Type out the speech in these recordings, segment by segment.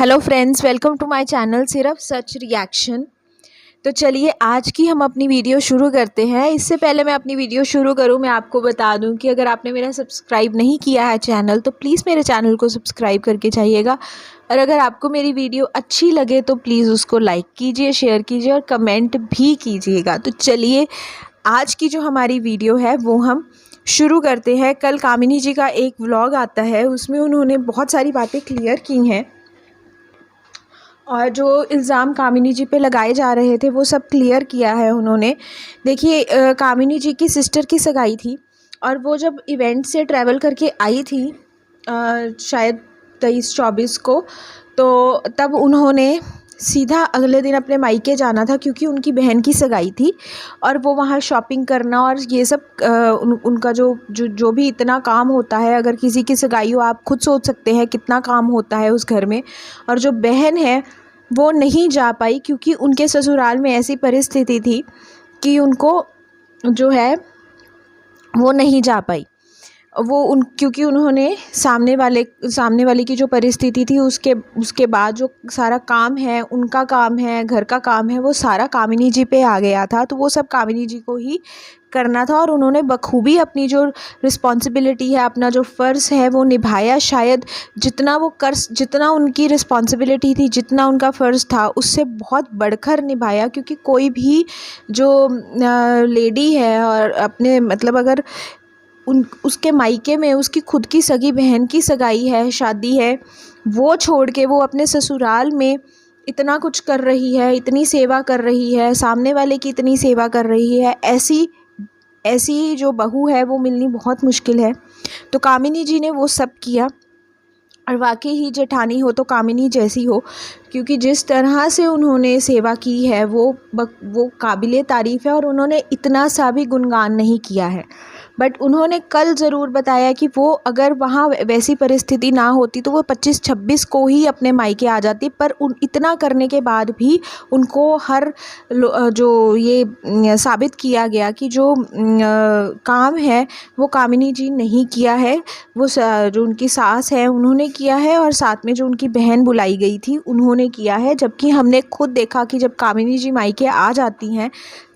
Hello friends, welcome to my channel सिर्फ सच reaction. तो चलिए आज की हम अपनी वीडियो शुरू करते हैं। इससे पहले मैं अपनी वीडियो शुरू करूं, मैं आपको बता दूं कि अगर आपने मेरा सब्सक्राइब नहीं किया है चैनल तो प्लीज़ मेरे चैनल को सब्सक्राइब करके जाइएगा। और अगर आपको मेरी वीडियो अच्छी लगे तो प्लीज़ उसको लाइक कीजिए, शेयर कीजिए और कमेंट भी कीजिएगा। तो चलिए आज की जो हमारी वीडियो है वो हम शुरू करते हैं। कल कामिनी जी का एक व्लॉग आता है, उसमें उन्होंने बहुत सारी बातें क्लियर की हैं और जो इल्ज़ाम कामिनी जी पे लगाए जा रहे थे वो सब क्लियर किया है उन्होंने। देखिए कामिनी जी की सिस्टर की सगाई थी और वो जब इवेंट से ट्रैवल करके आई थी शायद 23-24 को, तो तब उन्होंने सीधा अगले दिन अपने मायके जाना था क्योंकि उनकी बहन की सगाई थी और वो वहाँ शॉपिंग करना और ये सब उनका जो भी इतना काम होता है। अगर किसी की सगाई हो, आप खुद सोच सकते हैं कितना काम होता है उस घर में। और जो बहन है वो नहीं जा पाई क्योंकि उनके ससुराल में ऐसी परिस्थिति थी कि उनको जो है वो नहीं जा पाई। क्योंकि उन्होंने सामने वाले की जो परिस्थिति थी उसके बाद जो सारा काम है, उनका काम है, घर का काम है, वो सारा कामिनी जी पे आ गया था। तो वो सब कामिनी जी को ही करना था और उन्होंने बखूबी अपनी जो रिस्पॉन्सिबिलिटी है, अपना जो फ़र्ज़ है वो निभाया। शायद जितना उनकी रिस्पॉन्सिबिलिटी थी, जितना उनका फ़र्ज़ था, उससे बहुत बढ़कर निभाया। क्योंकि कोई भी जो लेडी है और अपने मतलब अगर उसके मायके में उसकी खुद की सगी बहन की सगाई है, शादी है, वो छोड़ के वो अपने ससुराल में इतना कुछ कर रही है, इतनी सेवा कर रही है, सामने वाले की इतनी सेवा कर रही है, ऐसी जो बहू है वो मिलनी बहुत मुश्किल है। तो कामिनी जी ने वो सब किया और वाकई ही जेठानी हो तो कामिनी जैसी हो, क्योंकि जिस तरह से उन्होंने सेवा की है वो काबिले तारीफ़ है। और उन्होंने इतना सा भी गुणगान नहीं किया है, बट उन्होंने कल ज़रूर बताया कि वो अगर वहाँ वैसी परिस्थिति ना होती तो वो 25-26 को ही अपने मायके आ जाती। पर इतना करने के बाद भी उनको जो ये साबित किया गया कि जो काम है वो कामिनी जी नहीं किया है, वो जो उनकी सास है उन्होंने किया है और साथ में जो उनकी बहन बुलाई गई थी उन्होंने किया है। जबकि हमने खुद देखा कि जब कामिनी जी मायके आ जाती हैं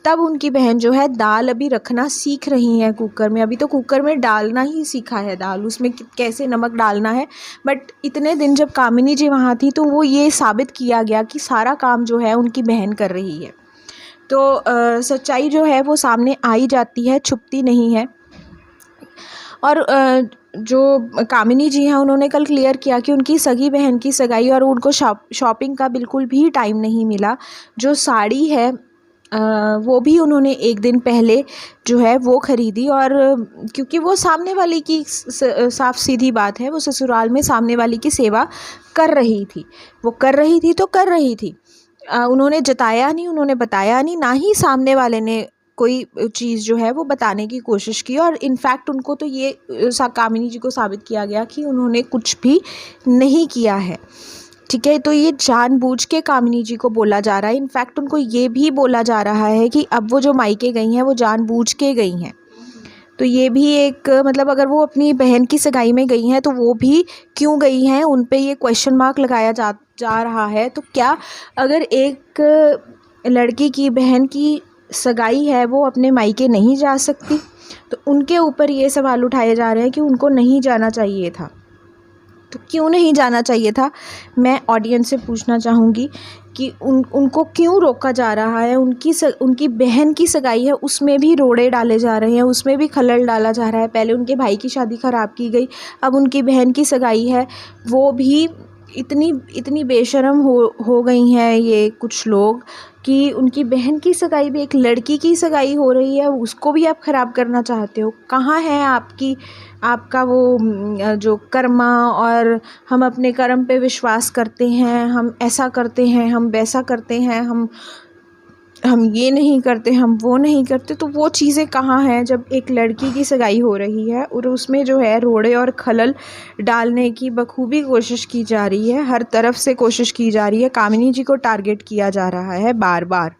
तब उनकी बहन जो है दाल अभी रखना सीख रही है कुकर में। अभी तो कुकर में डालना ही सीखा है दाल, उसमें कैसे नमक डालना है। बट इतने दिन जब कामिनी जी वहाँ थी तो वो ये साबित किया गया कि सारा काम जो है उनकी बहन कर रही है। तो सच्चाई जो है वो सामने आ ही जाती है, छुपती नहीं है। और जो कामिनी जी हैं उन्होंने कल क्लियर किया कि उनकी सगी बहन की सगाई और उनको शॉपिंग का बिल्कुल भी टाइम नहीं मिला। जो साड़ी है वो भी उन्होंने एक दिन पहले जो है वो ख़रीदी। और क्योंकि वो सामने वाली की साफ सीधी बात है, वो ससुराल में सामने वाली की सेवा कर रही थी, वो कर रही थी तो कर रही थी। उन्होंने जताया नहीं, उन्होंने बताया नहीं, ना ही सामने वाले ने कोई चीज़ जो है वो बताने की कोशिश की। और इनफैक्ट उनको तो ये कामिनी जी को साबित किया गया कि उन्होंने कुछ भी नहीं किया है। ठीक है, तो ये जानबूझ के कामिनी जी को बोला जा रहा है। इनफैक्ट उनको ये भी बोला जा रहा है कि अब वो जो मायके गई हैं वो जानबूझ के गई हैं। तो ये भी एक मतलब अगर वो अपनी बहन की सगाई में गई हैं तो वो भी क्यों गई हैं, उन पे ये क्वेश्चन मार्क लगाया जा रहा है। तो क्या अगर एक लड़की की बहन की सगाई है वो अपने मायके नहीं जा सकती? तो उनके ऊपर ये सवाल उठाए जा रहे हैं कि उनको नहीं जाना चाहिए था। तो क्यों नहीं जाना चाहिए था, मैं ऑडियंस से पूछना चाहूँगी कि उनको क्यों रोका जा रहा है। उनकी बहन की सगाई है, उसमें भी रोड़े डाले जा रहे हैं, उसमें भी खलल डाला जा रहा है। पहले उनके भाई की शादी ख़राब की गई, अब उनकी बहन की सगाई है, वो भी इतनी बेशर्म हो गई हैं ये कुछ लोग कि उनकी बहन की सगाई भी, एक लड़की की सगाई हो रही है, उसको भी आप ख़राब करना चाहते हो। कहाँ है आपका वो जो कर्मा और हम अपने कर्म पे विश्वास करते हैं, हम ऐसा करते हैं, हम वैसा करते हैं, हम ये नहीं करते, हम वो नहीं करते। तो वो चीज़ें कहाँ हैं जब एक लड़की की सगाई हो रही है और उसमें जो है रोड़े और खलल डालने की बखूबी कोशिश की जा रही है, हर तरफ से कोशिश की जा रही है, कामिनी जी को टारगेट किया जा रहा है बार बार।